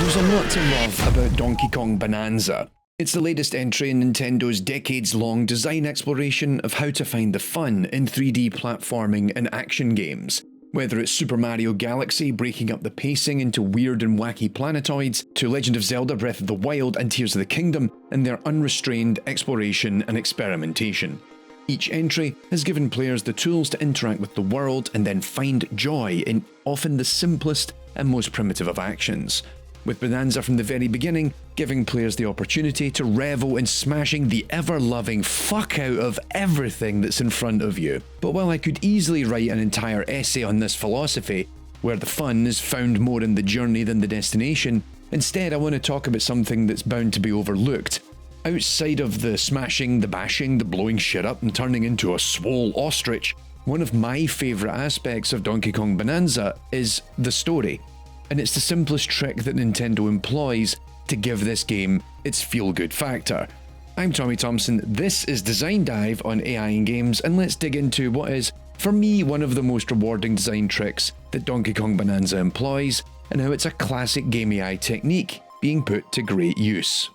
There's a lot to love about Donkey Kong Bananza. It's the latest entry in Nintendo's decades-long design exploration of how to find the fun in 3D platforming and action games. Whether it's Super Mario Galaxy breaking up the pacing into weird and wacky planetoids, to Legend of Zelda Breath of the Wild and Tears of the Kingdom and their unrestrained exploration and experimentation. Each entry has given players the tools to interact with the world and then find joy in often the simplest and most primitive of actions. With Bananza from the very beginning, giving players the opportunity to revel in smashing the ever-loving fuck out of everything that's in front of you. But while I could easily write an entire essay on this philosophy, where the fun is found more in the journey than the destination, instead I want to talk about something that's bound to be overlooked. Outside of the smashing, the bashing, the blowing shit up and turning into a swole ostrich, one of my favourite aspects of Donkey Kong Bananza is the story. And it's the simplest trick that Nintendo employs to give this game its feel-good factor. I'm Tommy Thompson, this is Design Dive on AI in Games, and let's dig into what is, for me, one of the most rewarding design tricks that Donkey Kong Bananza employs, and how it's a classic game AI technique being put to great use.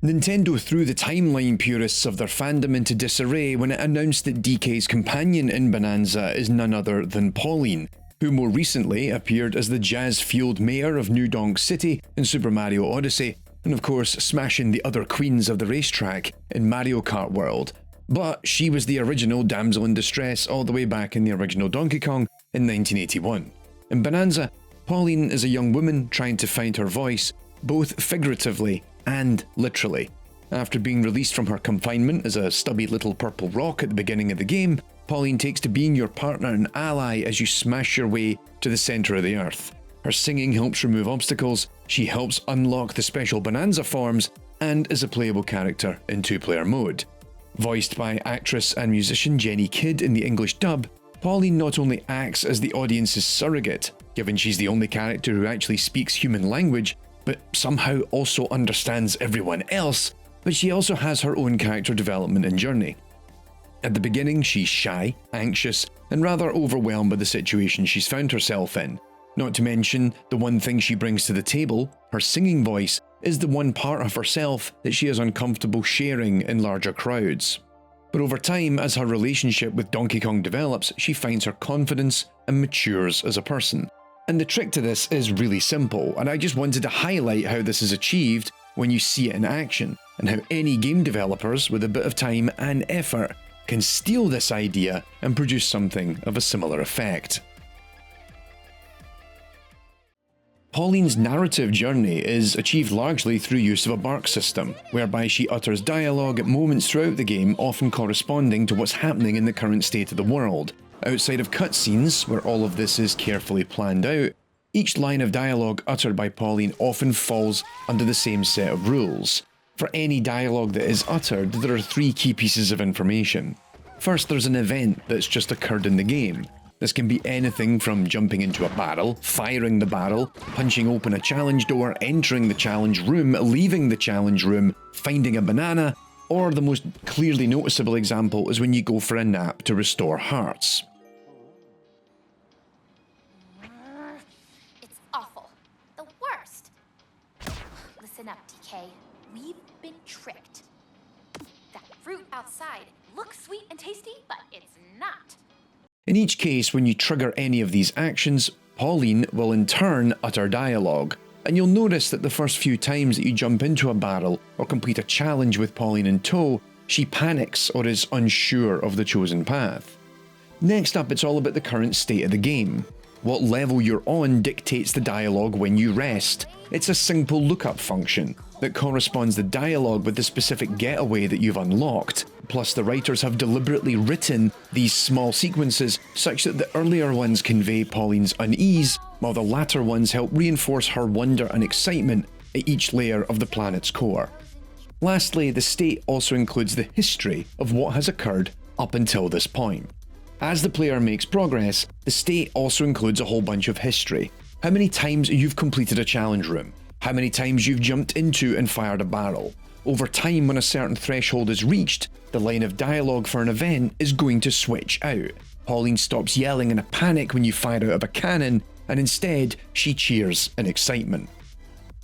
Nintendo threw the timeline purists of their fandom into disarray when it announced that DK's companion in Bananza is none other than Pauline, who more recently appeared as the jazz-fueled mayor of New Donk City in Super Mario Odyssey, and of course smashing the other queens of the racetrack in Mario Kart World. But she was the original damsel in distress all the way back in the original Donkey Kong in 1981. In Bananza, Pauline is a young woman trying to find her voice, both figuratively and literally. After being released from her confinement as a stubby little purple rock at the beginning of the game, Pauline takes to being your partner and ally as you smash your way to the centre of the earth. Her singing helps remove obstacles, she helps unlock the special Bananza forms, and is a playable character in two-player mode. Voiced by actress and musician Jenny Kidd in the English dub, Pauline not only acts as the audience's surrogate, given she's the only character who actually speaks human language, but somehow also understands everyone else, but she also has her own character development and journey. At the beginning, she's shy, anxious, and rather overwhelmed by the situation she's found herself in. Not to mention, the one thing she brings to the table, her singing voice, is the one part of herself that she is uncomfortable sharing in larger crowds. But over time, as her relationship with Donkey Kong develops, she finds her confidence and matures as a person. And the trick to this is really simple, and I just wanted to highlight how this is achieved when you see it in action, and how any game developers with a bit of time and effort can steal this idea and produce something of a similar effect. Pauline's narrative journey is achieved largely through use of a bark system, whereby she utters dialogue at moments throughout the game, often corresponding to what's happening in the current state of the world. Outside of cutscenes, where all of this is carefully planned out, each line of dialogue uttered by Pauline often falls under the same set of rules. For any dialogue that is uttered, there are three key pieces of information. First, there's an event that's just occurred in the game. This can be anything from jumping into a barrel, firing the barrel, punching open a challenge door, entering the challenge room, leaving the challenge room, finding a banana, or the most clearly noticeable example is when you go for a nap to restore hearts. It's awful. The worst. Listen up, DK. We've been tricked. That fruit outside looks sweet and tasty, but it's not. In each case, when you trigger any of these actions, Pauline will in turn utter dialogue. And you'll notice that the first few times that you jump into a barrel or complete a challenge with Pauline in tow, she panics or is unsure of the chosen path. Next up, it's all about the current state of the game. What level you're on dictates the dialogue when you rest. It's a simple lookup function that corresponds the dialogue with the specific getaway that you've unlocked. Plus, the writers have deliberately written these small sequences such that the earlier ones convey Pauline's unease, while the latter ones help reinforce her wonder and excitement at each layer of the planet's core. Lastly, the state also includes the history of what has occurred up until this point. As the player makes progress, the state also includes a whole bunch of history. How many times you've completed a challenge room, how many times you've jumped into and fired a barrel. Over time, when a certain threshold is reached, the line of dialogue for an event is going to switch out. Pauline stops yelling in a panic when you fire out of a cannon, and instead she cheers in excitement.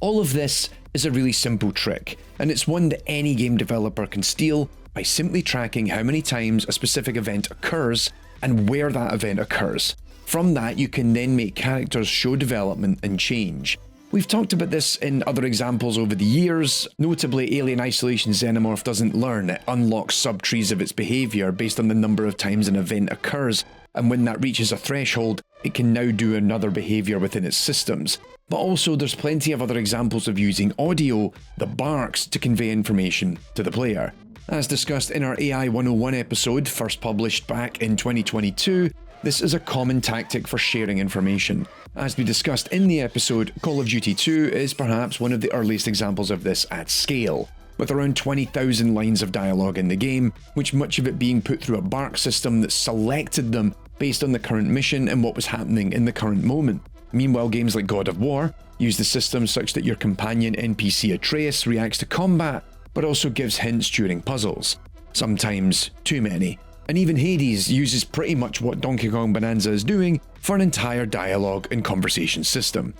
All of this is a really simple trick, and it's one that any game developer can steal by simply tracking how many times a specific event occurs and where that event occurs. From that, you can then make characters show development and change. We've talked about this in other examples over the years, notably Alien Isolation Xenomorph doesn't learn, it unlocks subtrees of its behaviour based on the number of times an event occurs, and when that reaches a threshold, it can now do another behaviour within its systems. But also there's plenty of other examples of using audio, the barks, to convey information to the player. As discussed in our AI 101 episode, first published back in 2022, this is a common tactic for sharing information. As we discussed in the episode, Call of Duty 2 is perhaps one of the earliest examples of this at scale, with around 20,000 lines of dialogue in the game, which much of it being put through a bark system that selected them based on the current mission and what was happening in the current moment. Meanwhile, games like God of War use the system such that your companion NPC Atreus reacts to combat, but also gives hints during puzzles. Sometimes too many. And even Hades uses pretty much what Donkey Kong Bananza is doing for an entire dialogue and conversation system.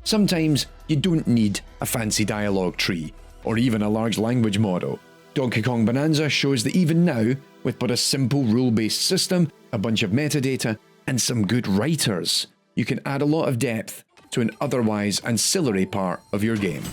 Sometimes you don't need a fancy dialogue tree, or even a large language model. Donkey Kong Bananza shows that even now, with but a simple rule-based system, a bunch of metadata, and some good writers, you can add a lot of depth to an otherwise ancillary part of your game.